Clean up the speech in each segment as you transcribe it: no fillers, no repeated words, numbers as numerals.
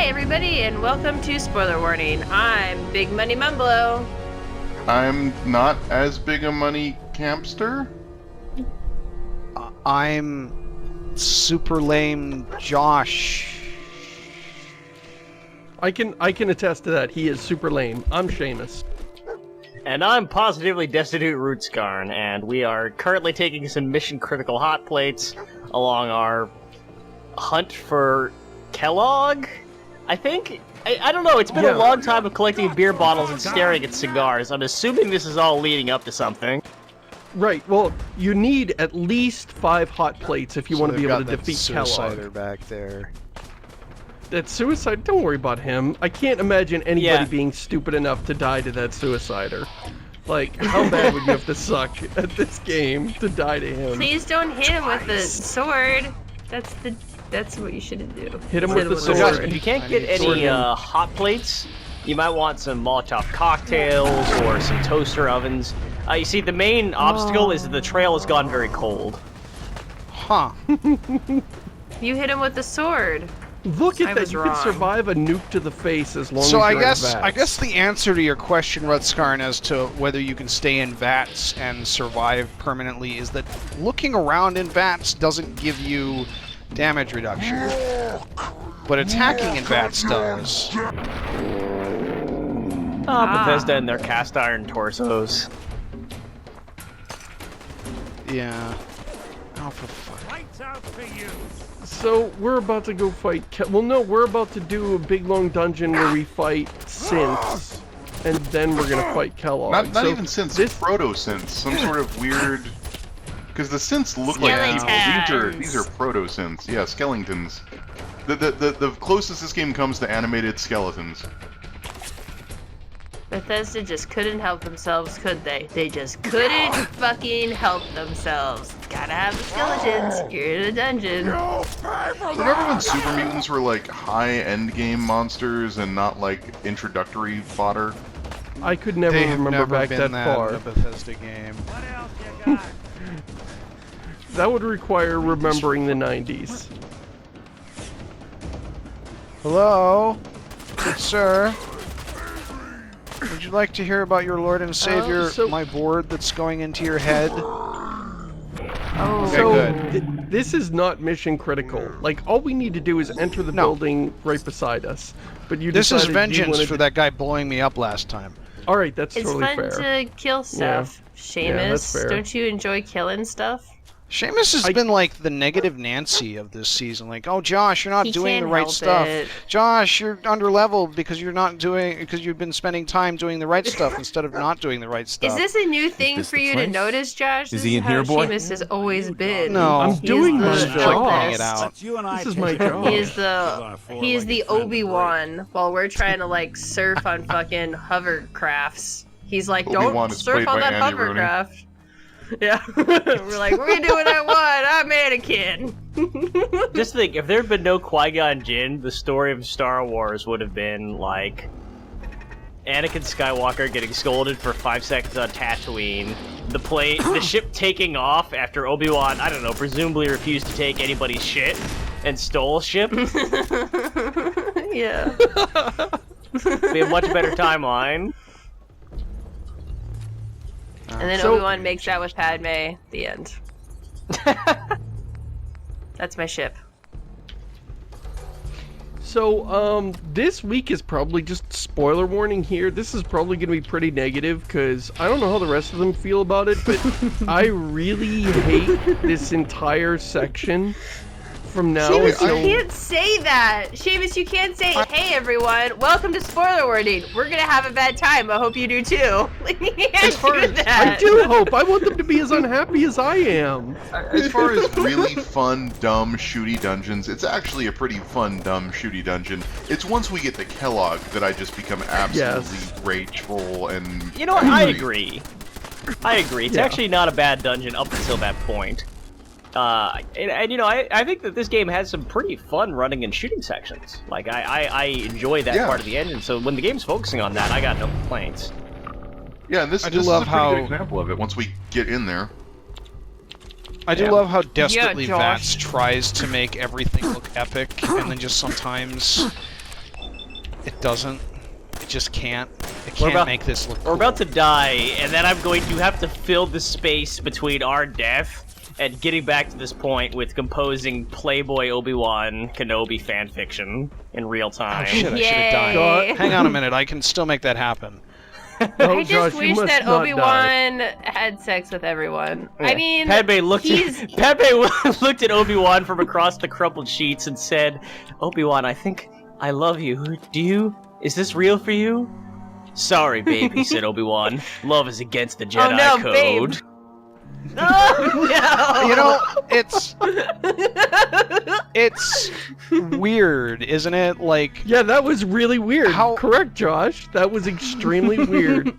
Hi, everybody, and welcome to Spoiler Warning. I'm Big Money Mumblo. I'm not as big a money campster. I'm super lame Josh. I can attest to that. He is super lame. I'm Seamus. And I'm positively destitute Rootscarn, and we are currently taking some mission-critical hot plates along our hunt for Kellogg, I think? I don't know, it's been a long time of collecting beer bottles and staring at cigars. I'm assuming this is all leading up to something. Right, well, you need at least 5 hot plates if you want to be able to defeat Kellogg. Suicider back there. That suicide, don't worry about him. I can't imagine anybody being stupid enough to die to that suicider. Like, how bad would you have to suck at this game to die to him? Please don't hit him with the sword. That's what you shouldn't do. Hit him with the sword. If you can't get any hot plates, you might want some Molotov cocktails or some toaster ovens. You see, the main obstacle is that the trail has gone very cold. Huh. You hit him with the sword. Look at that, you can survive a nuke to the face as long as So you're in vats. I guess the answer to your question, Rutskarn, as to whether you can stay in vats and survive permanently is that looking around in vats doesn't give you damage reduction. But attacking in vats does. Bethesda and their cast iron torsos. Yeah. Oh, for fuck. Lights out for you. So, we're about to go fight well, no, we're about to do a big long dungeon where we fight synths. And then we're gonna fight Kellogg. Not even synths, proto-synths. Some sort of weird... Because the synths look like people. These are proto-synths. Yeah, Skellingtons. The closest this game comes to animated skeletons. Bethesda just couldn't help themselves, could they? They just couldn't fucking help themselves. Gotta have the skeletons. You're in a dungeon. Remember when super mutants were like high endgame monsters and not like introductory fodder? I could never remember back that far. In a Bethesda game. What else you got? That would require remembering the 90s. Hello? Good sir. Would you like to hear about your Lord and Savior, my board that's going into your head? Oh. So, this is not mission critical. Like, all we need to do is enter the building right beside us. But you This is decided vengeance for that guy blowing me up last time. Alright, that's totally fair. It's fun to kill stuff. Yeah, that's Seamus, fair. don't you enjoy killing stuff? Seamus has been like the negative Nancy of this season. Like, oh, Josh, you're not doing the right stuff. Josh, you're underleveled because because you've been spending time doing the right stuff instead of not doing the right stuff. Is this a new thing for you to notice, Josh? Is he in here, boy? Seamus has always been. No, I'm doing my job. It out. This is my job. He is the Obi-Wan while we're trying to like surf on fucking hovercrafts. He's like, don't surf on that hovercraft. Yeah, we're like, we're gonna do what I want. I'm Anakin. Just think, if there had been no Qui-Gon Jinn, the story of Star Wars would have been like Anakin Skywalker getting scolded for 5 seconds on Tatooine, the ship taking off after Obi-Wan, I don't know, presumably refused to take anybody's shit and stole a ship. Yeah. Be a much better timeline. And then Obi-Wan makes out with Padme. The end. That's my ship. So, this week is probably just spoiler warning here. This is probably going to be pretty negative, because I don't know how the rest of them feel about it, but I really hate this entire section from now Seamus, until... you can't say that! Seamus, you can't say, hey everyone, welcome to spoiler warning. We're gonna have a bad time. I hope you do too. Like, you can't do that. I do hope. I want them to be as unhappy as I am. As far as really fun, dumb, shooty dungeons, it's actually a pretty fun, dumb, shooty dungeon. It's once we get to Kellogg that I just become absolutely rageful and... You know what? I agree. It's actually not a bad dungeon up until that point. And you know, I think that this game has some pretty fun running and shooting sections. Like, I enjoy that part of the engine, so when the game's focusing on that, I got no complaints. Yeah, and this is a pretty good example of it once we get in there. I do love how desperately VATS tries to make everything look epic, and then just sometimes It doesn't. It just can't. It can't make this look cool. We're about to die, and then I'm going to have to fill the space between our death and getting back to this point with composing Playboy Obi-Wan Kenobi fanfiction in real time. Oh shit, I should have died. Hang on a minute, I can still make that happen. I just wish that Obi-Wan had sex with everyone. Yeah. I mean, Padme looked at Obi-Wan from across the crumpled sheets and said, "Obi-Wan, I think I love you. Do you? Is this real for you?" "Sorry, baby," said Obi-Wan. "Love is against the Jedi code." Babe. Oh, no. You know, it's weird, isn't it? Like, yeah, that was really weird. Correct, Josh. That was extremely weird.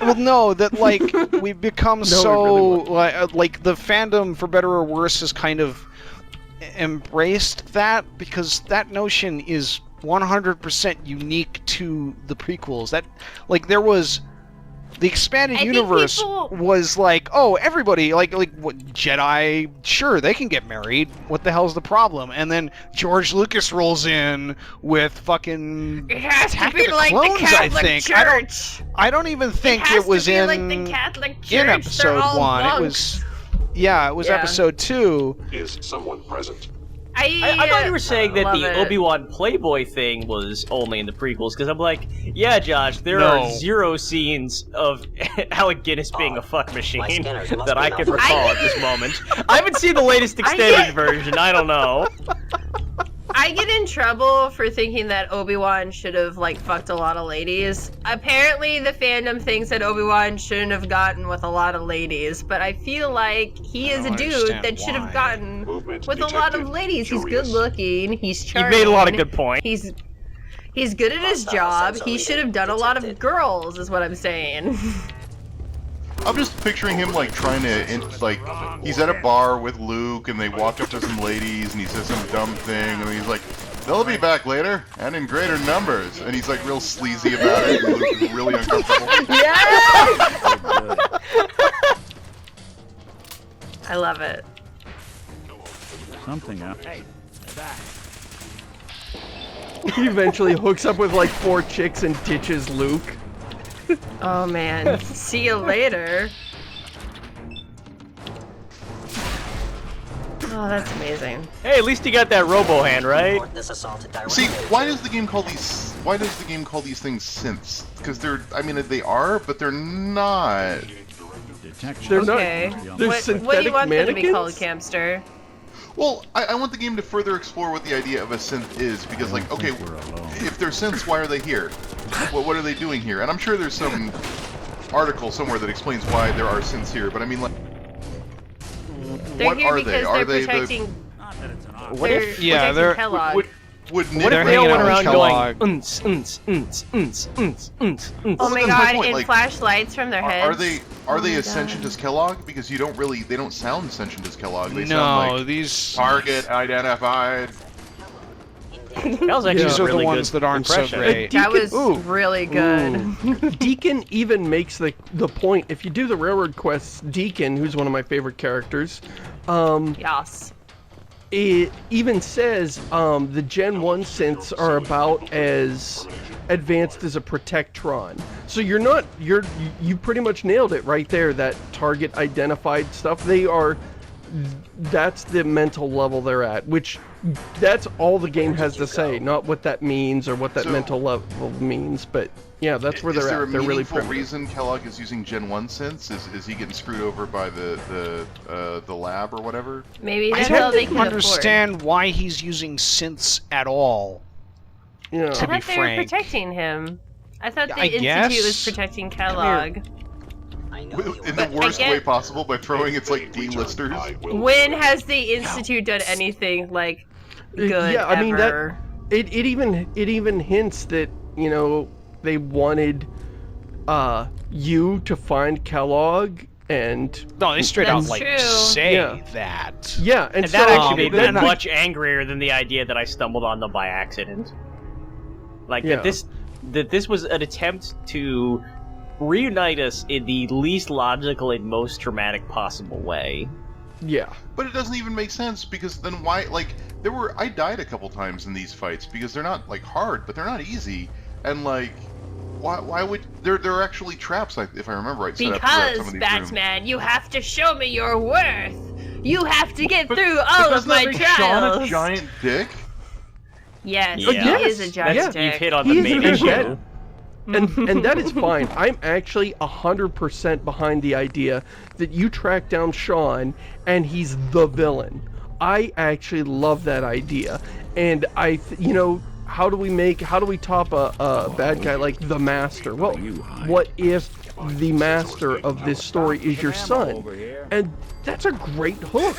Well, no, that like we've become so like the fandom, for better or worse, has kind of embraced that, because that notion is 100% unique to the prequels. That, like, there was the expanded universe was like, oh, everybody, like what, Jedi, sure, they can get married. What the hell's the problem? And then George Lucas rolls in with fucking it has Attack to be of the like Clones, the Catholic I think. Church. I don't even think it was in in like the Catholic Church. in episode 1. Monks. It was it was episode 2. Is someone present? I thought you were saying that the Obi-Wan Playboy thing was only in the prequels, because I'm like, yeah, Josh, there are 0 scenes of Alec Guinness being a fuck machine that I can recall at this moment. I haven't seen the latest extended version, I don't know. I get in trouble for thinking that Obi-Wan should have, like, fucked a lot of ladies. Apparently, the fandom thinks that Obi-Wan shouldn't have gotten with a lot of ladies, but I feel like he is a dude that should have gotten with a lot of ladies. He's good-looking, he's charming. You made a lot of good points. He's good at his job. He should have done a lot of girls, is what I'm saying. I'm just picturing him like trying to, like, he's at a bar with Luke and they walk up to some ladies and he says some dumb thing and he's like, "They'll be back later and in greater numbers," and he's like real sleazy about it and Luke is really uncomfortable. Yes! I love it. Something up. Hey, back. He eventually hooks up with like 4 chicks and ditches Luke. Oh man, see you later. Oh, that's amazing. Hey, at least you got that robo hand, right? See, why does the game call these? Why does the game call these things synths? Because they're, I mean, they are, but they're not. They're okay. not. They're what do you want them to be called, Camster? Well, I want the game to further explore what the idea of a synth is, because, like, okay, if they're synths, why are they here? What are they doing here? And I'm sure there's some article somewhere that explains why there are synths here, but I mean, like, what are they? Are they protecting... What if... Yeah, they're... Kellogg. What if they all went around going, Oh my god, and like, flashlights from their heads? Are they sentient as Kellogg? Because they don't sound sentient as Kellogg. They no, sound like these... target identified. That was actually these a are really the ones good that aren't impression. so great. That was really good. Deacon even makes the point. If you do the railroad quests, Deacon, who's one of my favorite characters, yes. It even says the Gen 1 synths are about as advanced as a Protectron. So you pretty much nailed it right there, that target identified stuff. That's the mental level they're at, which that's all the game has to say, not what that means or what that mental level means, but yeah, that's where they're at. They're really primitive. Is there a reason Kellogg is using Gen 1 synths? Is he getting screwed over by the lab or whatever? Maybe I that's how they don't can understand why he's using synths at all. Yeah. To be I thought they were frank. protecting him. I thought the I Institute guess. was protecting Kellogg. In the worst way possible, by throwing its like D-listers. When has the Institute done anything like good? Yeah, I mean ever? that it even hints that, you know, they wanted you to find Kellogg, and no, they straight out like true. say that. Yeah, And so, that actually made me that- much angrier than the idea that I stumbled on them by accident. Like that this was an attempt to reunite us in the least logical and most dramatic possible way. Yeah. But it doesn't even make sense because then why? Like I died a couple times in these fights because they're not like hard, but they're not easy. And like, why would there are actually traps? If I remember right. Set up throughout some of Because these Batman, rooms. you have to show me your worth. You have to get through all of my Doesn't that make Sean trials. a giant dick? Yes, Yeah. he is a giant Yes. dick. You've hit on He the is main a issue. jet. And that is fine. I'm actually 100% behind the idea that you track down Sean and he's the villain. I actually love that idea. And you know, how do we top a bad guy like the Master? Well, what if the Master of this story is your son? And that's a great hook.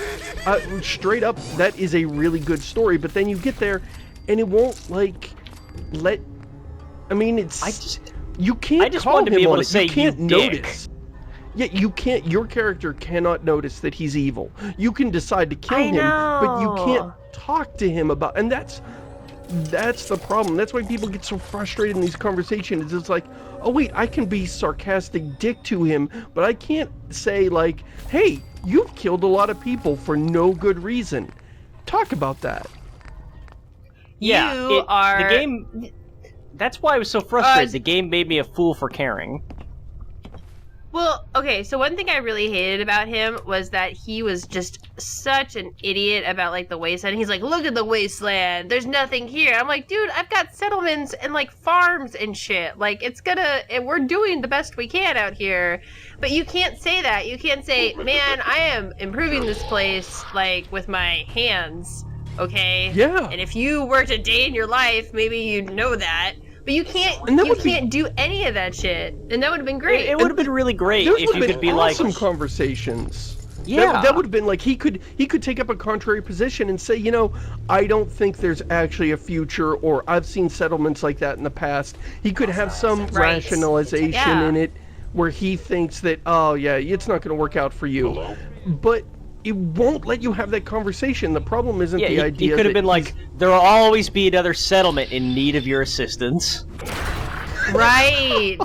Straight up, that is a really good story. But then you get there and it won't like let. I mean, you can't. I just call wanted to him be able on to it. say you can't you dick. notice. Yeah, you can't. Your character cannot notice that he's evil. You can decide to kill him, but you can't talk to him about. And that's the problem. That's why people get so frustrated in these conversations. It's like, oh wait, I can be sarcastic dick to him, but I can't say like, hey, you've killed a lot of people for no good reason. Talk about that. Yeah, You are- the game. That's why I was so frustrated. The game made me a fool for caring. Well, okay, so one thing I really hated about him was that he was just such an idiot about, like, the wasteland. He's like, look at the wasteland, there's nothing here. I'm like, dude, I've got settlements and, like, farms and shit. Like, we're doing the best we can out here. But you can't say that. You can't say, man, I am improving this place, like, with my hands, okay? Yeah. And if you worked a day in your life, maybe you'd know that. But you can't. And that You would be- can't do any of that shit, and that would have been great. It would have been really great Those if would you have could been be like, awesome conversations. Yeah. That would have been like he could take up a contrary position and say, you know, I don't think there's actually a future, or I've seen settlements like that in the past. He could have some Right. rationalization Yeah. in it where he thinks that, oh yeah, it's not going to work out for you. But it won't let you have that conversation. The problem isn't the idea. He could have that been like, there will always be another settlement in need of your assistance. Right.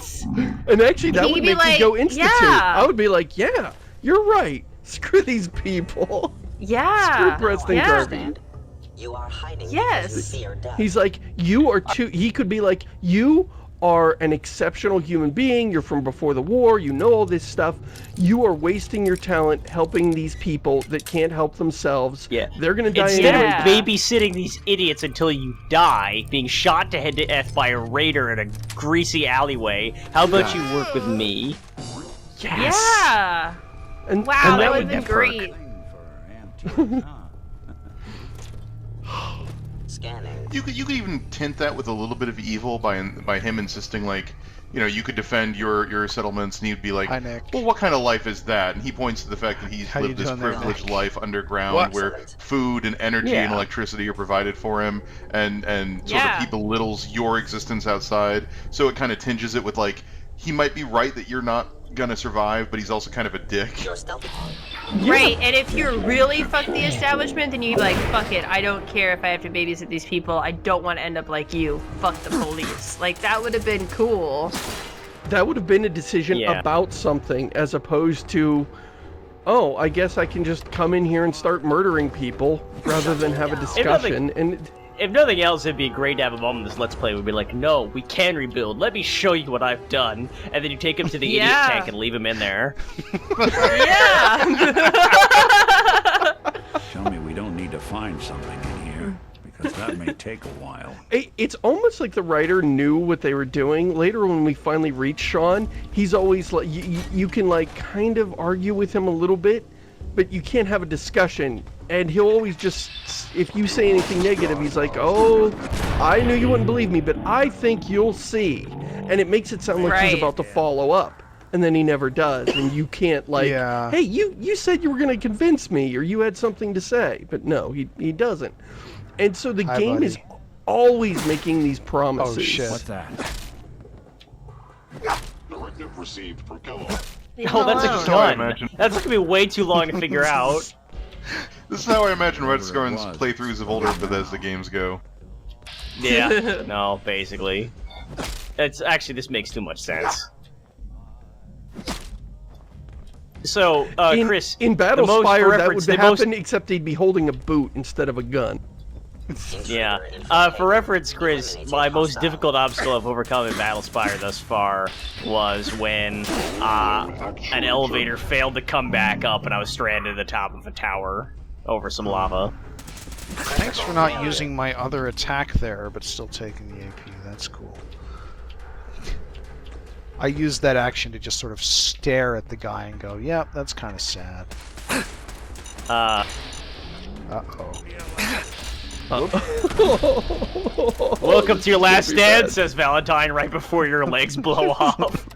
and actually that He would could be make me like, go institute. yeah. I would be like, yeah, you're right. Screw these people. Yeah. Screw Preston Garvey. You are hiding Yes. because you fear death. He's like, you are too. He could be like, you are an exceptional human being. You're from before the war. You know all this stuff. You are wasting your talent helping these people that can't help themselves. Yeah. They're gonna die Instead anyway. Yeah. of babysitting these idiots until you die, being shot to head to death by a raider in a greasy alleyway, how about you work with me? Yes. Yeah. And, Wow, and that would would have been be great. Scanning. You could even tint that with a little bit of evil by him insisting like, you know, you could defend your settlements, and he'd be like, Hi, Nick. well, what kind of life is that? And he points to the fact that he's How you lived this doing there, privileged Nick? life underground, What? where food and energy Yeah. and electricity are provided for him, and sort Yeah. of he belittles your existence outside. So it kind of tinges it with like, he might be right that you're not gonna survive, but he's also kind of a dick. You're stealthy. Right, and if you're really fuck the establishment, then you'd be like, fuck it, I don't care if I have to babysit these people, I don't want to end up like you. Fuck the police. Like, that would have been cool. That would have been a decision Yeah. about something, as opposed to, oh, I guess I can just come in here and start murdering people rather than have a discussion. And If nothing else, it'd be great to have a moment in this Let's Play. We'd be like, no, we can rebuild. Let me show you what I've done. And then you take him to the idiot Yeah. tank and leave him in there. Yeah! Tell me we don't need to find something in here, because that may take a while. it's almost like the writer knew what they were doing. Later, when we finally reach Sean, he's always like, you can like kind of argue with him a little bit, but you can't have a discussion. And he'll always just, if you say anything negative, he's like, oh, I knew you wouldn't believe me, but I think you'll see. And it makes it sound like he's Right. about to follow up. And then he never does. And you can't like, Yeah. hey, you said you were going to convince me, or you had something to say. But no, he doesn't. And so the Hi, game buddy. is always making these promises. Oh, shit. What's that? Directive received from Kellogg. Leave Oh, him that's alone. a how I gun. imagine. That's gonna be way too long to figure out. This is how I imagine Red Whatever it Scarn's was. playthroughs of older Bethesda games go. Yeah. No, basically. It's actually, this makes too much sense. So, Chris, in Battlespire that would happen, except he'd be holding a boot instead of a gun. Yeah. For reference, Chris, my most difficult obstacle I've overcome in Battlespire thus far was when an elevator failed to come back up and I was stranded at the top of a tower over some lava. Thanks for not using my other attack there, but still taking the AP. That's cool. I used that action to just sort of stare at the guy and go, "Yep, that's kind of sad." Welcome to your last stand, says Valentine right before your legs blow off.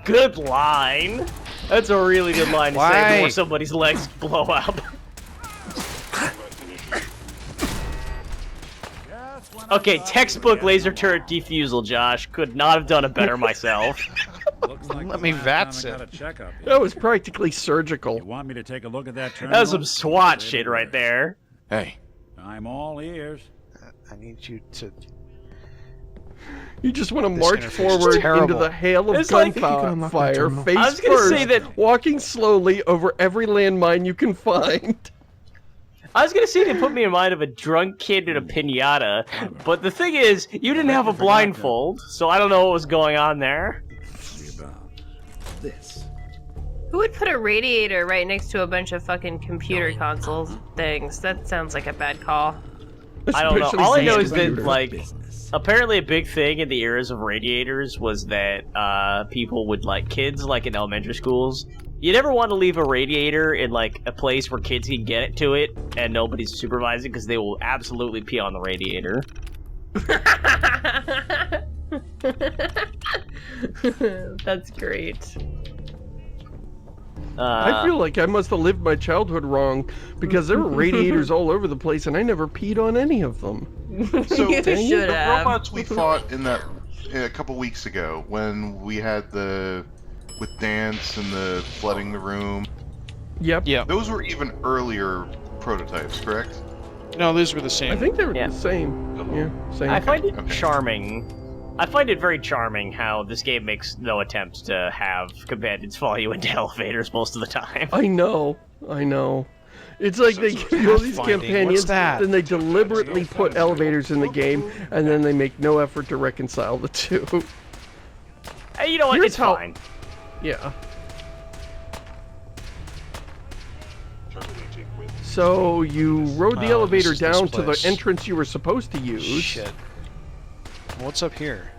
Good line. That's a really good line to say before somebody's legs blow up. Okay, textbook laser turret defusal, Josh. Could not have done it better myself. Let me VATS it. That was practically surgical. You want me to take a look at that terminal? That was some SWAT shit right there. Hey. I'm all ears. I need you to... You just want to march forward into the hail of gunfire, face first, walking slowly over every landmine you can find. I was gonna say they put me in mind of a drunk kid in a piñata, but the thing is, you didn't have a blindfold, so I don't know what was going on there. Who would put a radiator right next to a bunch of fucking computer console things? That sounds like a bad call. I don't know. All I know is that, like, apparently a big thing in the eras of radiators was that people would, like, kids, like in elementary schools, you never want to leave a radiator in, like, a place where kids can get to it and nobody's supervising because they will absolutely pee on the radiator. That's great. I feel like I must have lived my childhood wrong because there were radiators all over the place and I never peed on any of them. So the robots we fought in that a couple weeks ago when we had the with dance and the flooding the room. Yep. Yeah. Those were even earlier prototypes, correct? No, those were the same. I think they were the same. Yeah, same. I find it charming. I find it very charming how this game makes no attempt to have companions follow you into elevators most of the time. I know. It's like they give you all these companions, then they deliberately put elevators in the game, and then they make no effort to reconcile the two. Hey, you know what? It's fine. Yeah. So you rode the elevator down to the entrance you were supposed to use. Shit. What's up here?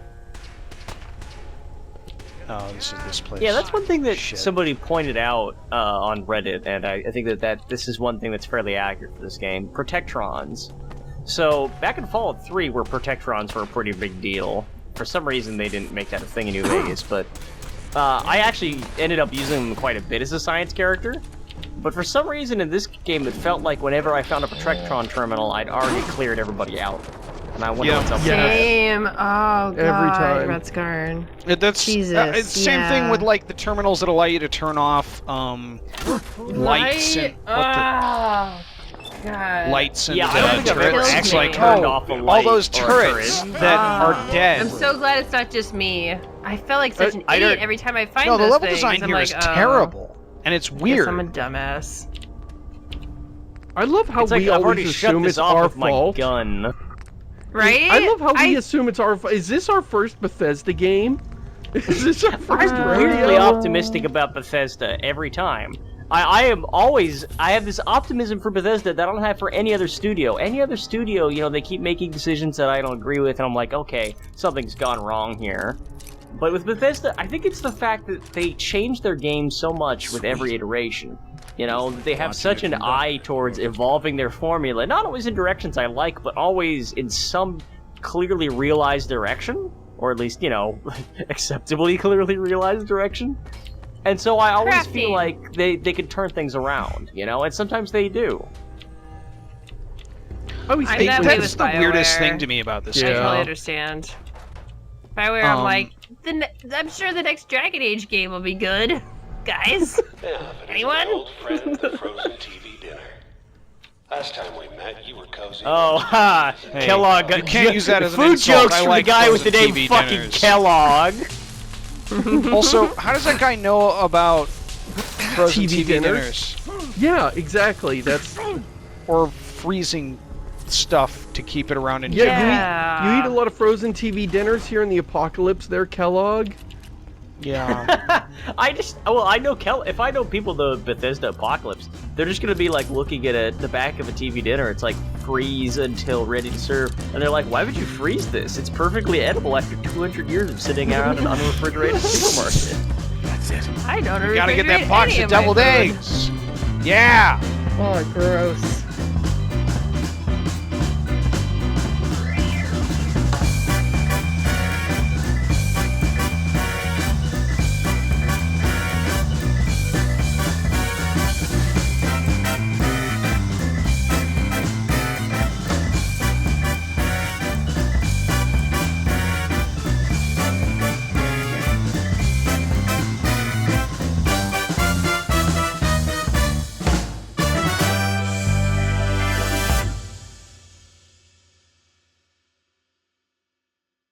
Oh, this is this place. Yeah, that's one thing that somebody pointed out on Reddit, and I think that this is one thing that's fairly accurate for this game. Protectrons. So, back in Fallout 3, where Protectrons were a pretty big deal, for some reason they didn't make that a thing in New Vegas, but I actually ended up using them quite a bit as a science character. But for some reason in this game, it felt like whenever I found a Protectron terminal, I'd already cleared everybody out. And I wonder what's up there. Same. Oh, God. Every time. Ratskarn. That's Jesus. It's the same thing with like the terminals that allow you to turn off lights and God. lights and I don't think I've ever turrets. actually Like turned off a light all those or a turrets turret. that are dead. I'm so glad it's not just me. I felt like such an idiot every time I find no, the those level things. design I'm here like, is terrible, and it's weird. I'm a dumbass. I love how It's like we I've always already shut assume this it's off our with my fault. gun. Right? I love how we assume it's our fault. Is this our first Bethesda game? Is this our first I'm rodeo? weirdly optimistic about Bethesda every time. I have this optimism for Bethesda that I don't have for any other studio. Any other studio, you know, they keep making decisions that I don't agree with, and I'm like, okay, something's gone wrong here. But with Bethesda, I think it's the fact that they change their game so much with every iteration. You know, they have such an eye towards evolving their formula, not always in directions I like, but always in some clearly realized direction, or at least, you know, acceptably clearly realized direction. And so I always feel like they can turn things around, you know, and sometimes they do. That's the weirdest thing to me about this game. I totally understand. BioWare, I'm like, I'm sure the next Dragon Age game will be good. Guys? Anyone? Old friend, the frozen TV dinner. Last time we met, you were cozy. Oh, ha! Hey, Kellogg. you can't use that as an food insult. jokes I from like the guy with the frozen name TV fucking dinners. Kellogg. Also, how does that guy know about frozen TV dinners? Yeah, exactly. That's or freezing stuff to keep it around in yeah. You eat a lot of frozen TV dinners here in the apocalypse. There, Kellogg. Yeah. I know if I know people the Bethesda apocalypse, they're just gonna be like looking at the back of a TV dinner. It's like freeze until ready to serve, and they're like, "Why would you freeze this? It's perfectly edible after 200 years of sitting out in an unrefrigerated supermarket." That's it. I don't know. You gotta get that box of deviled eggs. Yeah. Oh, gross.